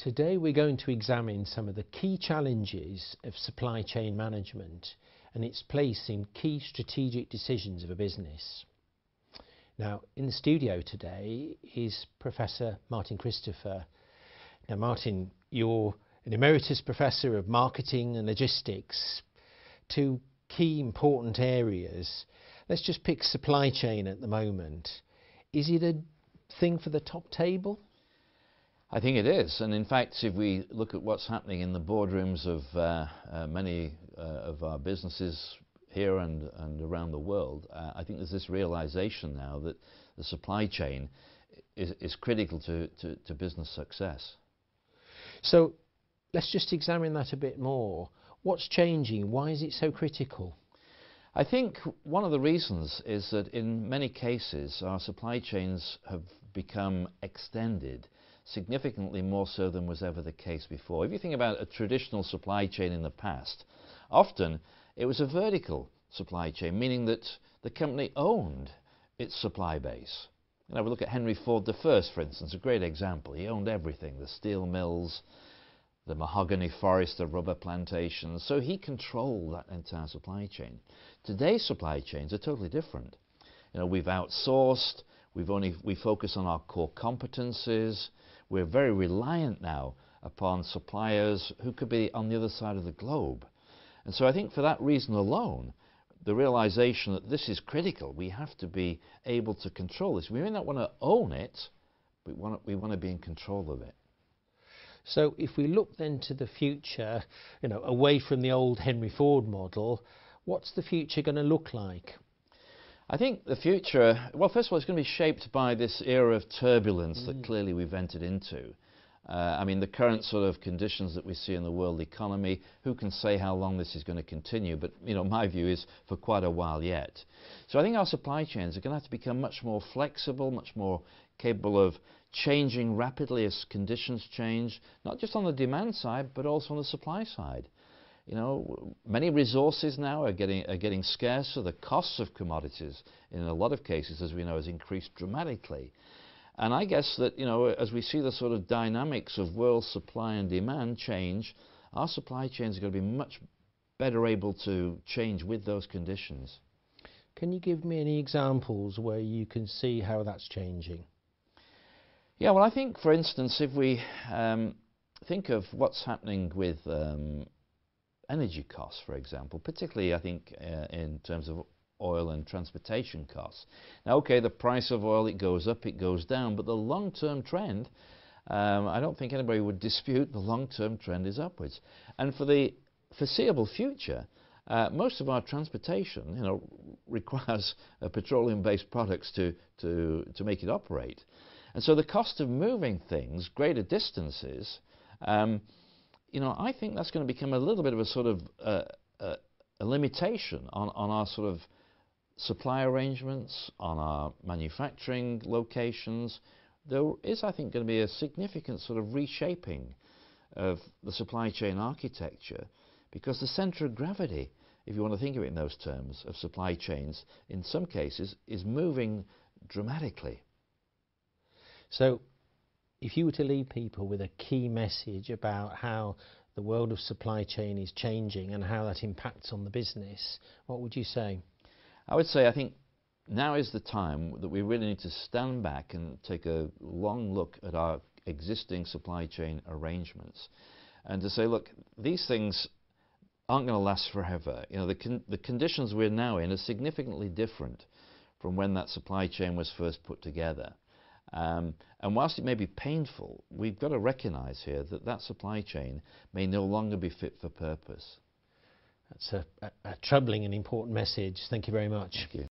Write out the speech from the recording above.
Today we're going to examine some of the key challenges of supply chain management and its place in key strategic decisions of a business. Now, in the studio today is Professor Martin Christopher. Now Martin, you're an emeritus professor of marketing and logistics, two key important areas. Let's just pick supply chain at the moment. Is it a thing for the top table? I think it is, and in fact if we look at what's happening in the boardrooms of many of our businesses here and around the world, I think there's this realization now that the supply chain is critical to business success. So let's just examine that a bit more. What's changing? Why is it so critical? I think one of the reasons is that in many cases our supply chains have become extended, significantly more so than was ever the case before. If you think about a traditional supply chain in the past, often it was a vertical supply chain, meaning that the company owned its supply base. You know, we look at Henry Ford I, for instance, a great example. He owned everything, the steel mills, the mahogany forest, the rubber plantations, so he controlled that entire supply chain. Today's supply chains are totally different. You know, we've outsourced, we focus on our core competencies. We're very reliant now upon suppliers who could be on the other side of the globe. And so I think for that reason alone, the realization that this is critical, we have to be able to control this. We may not want to own it, but we want to be in control of it. So if we look then to the future, you know, away from the old Henry Ford model, what's the future going to look like? I think the future, well, first of all, it's going to be shaped by this era of turbulence that clearly we've entered into. I mean, the current sort of conditions that we see in the world economy, who can say how long this is going to continue? But, you know, my view is for quite a while yet. So I think our supply chains are going to have to become much more flexible, much more capable of changing rapidly as conditions change, not just on the demand side, but also on the supply side. You know, many resources now are getting scarcer. The costs of commodities, in a lot of cases, as we know, has increased dramatically. And I guess that, you know, as we see the sort of dynamics of world supply and demand change, our supply chains are going to be much better able to change with those conditions. Can you give me any examples where you can see how that's changing? Yeah, well, I think, for instance, if we think of what's happening with energy costs, for example, particularly I think in terms of oil and transportation costs. Now, okay, the price of oil, it goes up, it goes down, but the long-term trend, I don't think anybody would dispute the long-term trend is upwards. And for the foreseeable future, most of our transportation, you know, requires petroleum-based products to make it operate. And so the cost of moving things greater distances, you know, I think that's going to become a little bit of a sort of a limitation on our sort of supply arrangements, on our manufacturing locations. There is, I think, going to be a significant sort of reshaping of the supply chain architecture, because the centre of gravity, if you want to think of it in those terms, of supply chains, in some cases, is moving dramatically. So if you were to leave people with a key message about how the world of supply chain is changing and how that impacts on the business, what would you say? I would say I think now is the time that we really need to stand back and take a long look at our existing supply chain arrangements and to say, look, these things aren't going to last forever. You know, the conditions we're now in are significantly different from when that supply chain was first put together. And whilst it may be painful, we've got to recognise here that that supply chain may no longer be fit for purpose. That's a troubling and important message. Thank you very much. Thank you.